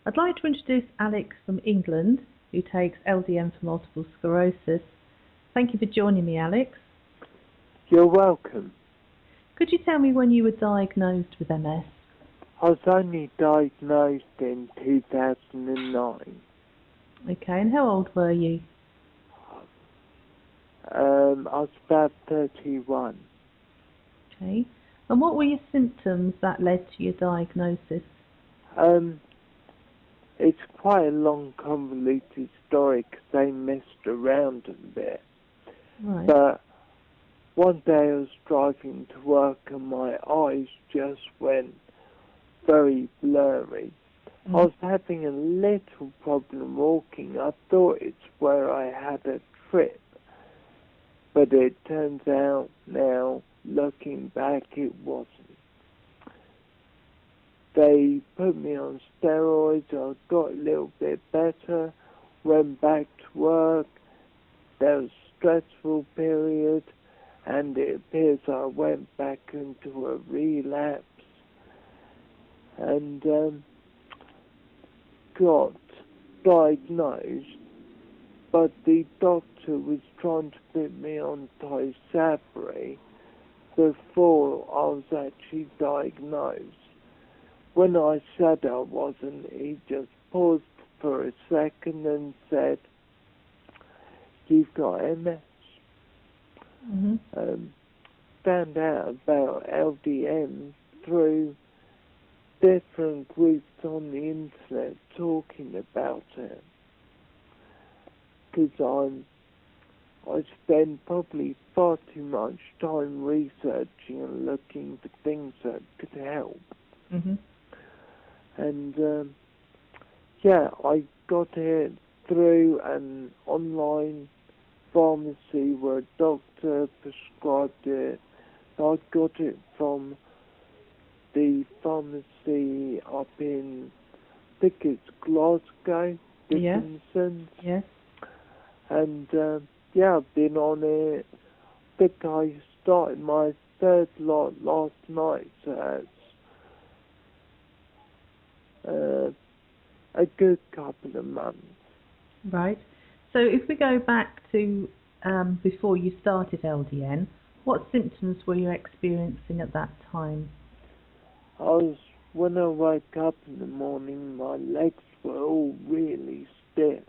I'd like to introduce Alex from England, who takes LDN for multiple sclerosis. Thank you for joining me, Alex. You're welcome. Could you tell me when you were diagnosed with MS? I was only diagnosed in 2009. Okay, and how old were you? I was about 31. Okay, and what were your symptoms that led to your diagnosis? It's quite a long, convoluted story because they messed around a bit. Right. But one day I was driving to work and my eyes just went very blurry. I was having a little problem walking. I thought it's where I had a trip. But it turns out now, looking back, it wasn't. They put me on steroids. I got a little bit better, went back to work. There was a stressful period, and it appears I went back into a relapse and got diagnosed, but the doctor was trying to put me on Tysabri before I was actually diagnosed. When I said I wasn't, he just paused for a second and said, "You've got MS." Found out about LDN through different groups on the internet talking about it. Because I spend probably far too much time researching and looking for things that could help. And I got it through an online pharmacy where a doctor prescribed it. I got it from the pharmacy up in, I think it's Glasgow, Dickinson's. Yes. And I've been on it. I think I started my third lot last night, so that's a good couple of months. Right. So if we go back to before you started LDN, what symptoms were you experiencing at that time? When I woke up in the morning, my legs were all really stiff.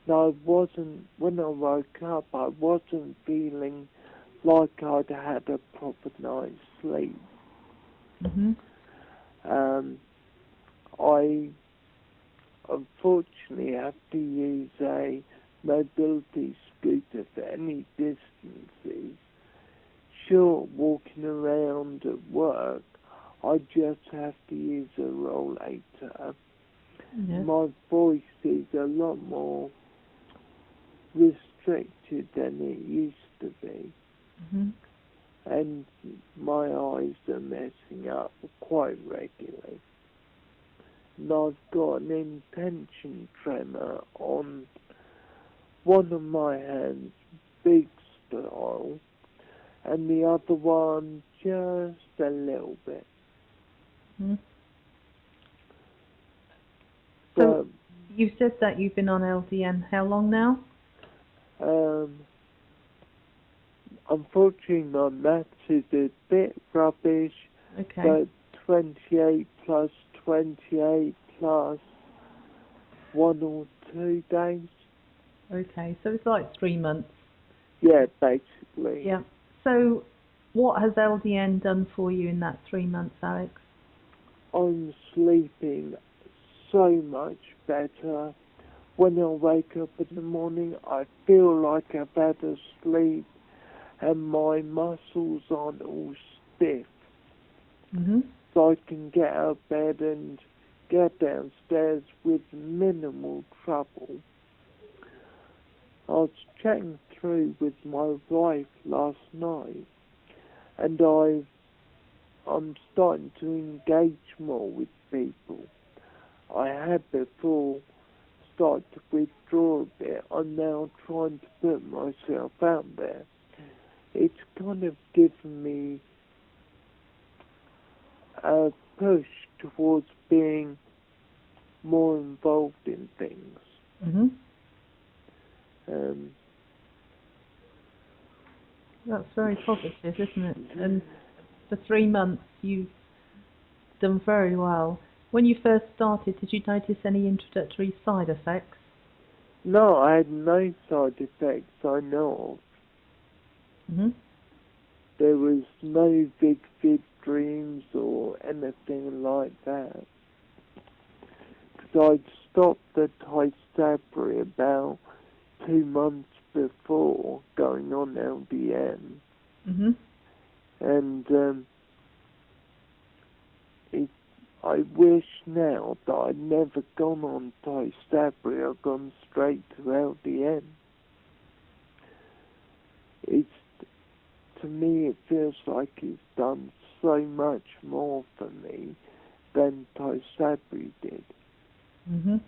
Now when I woke up, I wasn't feeling like I'd had a proper night's sleep. I unfortunately have to use a mobility scooter for any distances. Sure, walking around at work, I just have to use a rollator. Yes. My voice is a lot more restricted than it used to be. And my eyes are messing up quite regularly. And I've got an intention tremor on one of my hands, big style, and the other one just a little bit. So you said that you've been on LDN how long now? Unfortunately, my maths is a bit rubbish. Okay. But 28 plus 28 plus 1 or 2 days. Okay, so it's like 3 months. Yeah, basically. Yeah. So what has LDN done for you in that 3 months, Alex? I'm sleeping so much better. When I wake up in the morning, I feel like I've had a sleep and my muscles aren't all stiff. So I can get out of bed and get downstairs with minimal trouble. I was chatting through with my wife last night, and I'm starting to engage more with people. I had before started to withdraw a bit. I'm now trying to put myself out there. It's kind of given me a push towards being more involved in things. Mhm. That's very positive, isn't it? And for 3 months you've done very well. When you first started, did you notice any introductory side effects? No, I had no side effects I know of. Mhm. There was no big dreams or anything like that. Because I'd stopped the Tysabri about 2 months before going on LDN. Mhm. And I wish now that I'd never gone on Tysabri, I'd gone straight to LDN. To me, it feels like it's done so much more for me than Tysabri did. Mhm.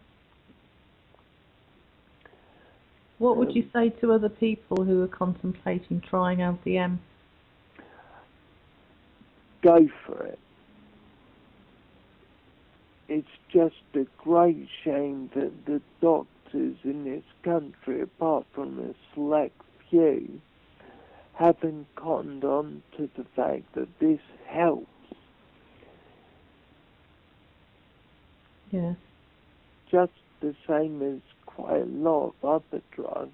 What would you say to other people who are contemplating trying LDN? Go for it. It's just a great shame that the doctors in this country, apart from a select few, haven't cottoned on to the fact that this helps. Yeah. Just the same as quite a lot of other drugs.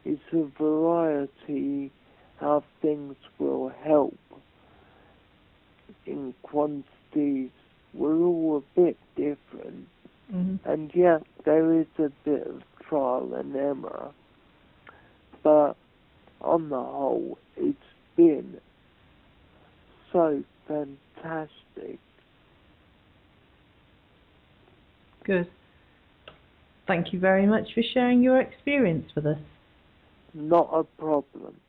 It's a variety how things will help in quantities. We're all a bit different. Mhm. And yeah, there is a bit of trial and error. But on the whole, it's been so fantastic. Good. Thank you very much for sharing your experience with us. Not a problem.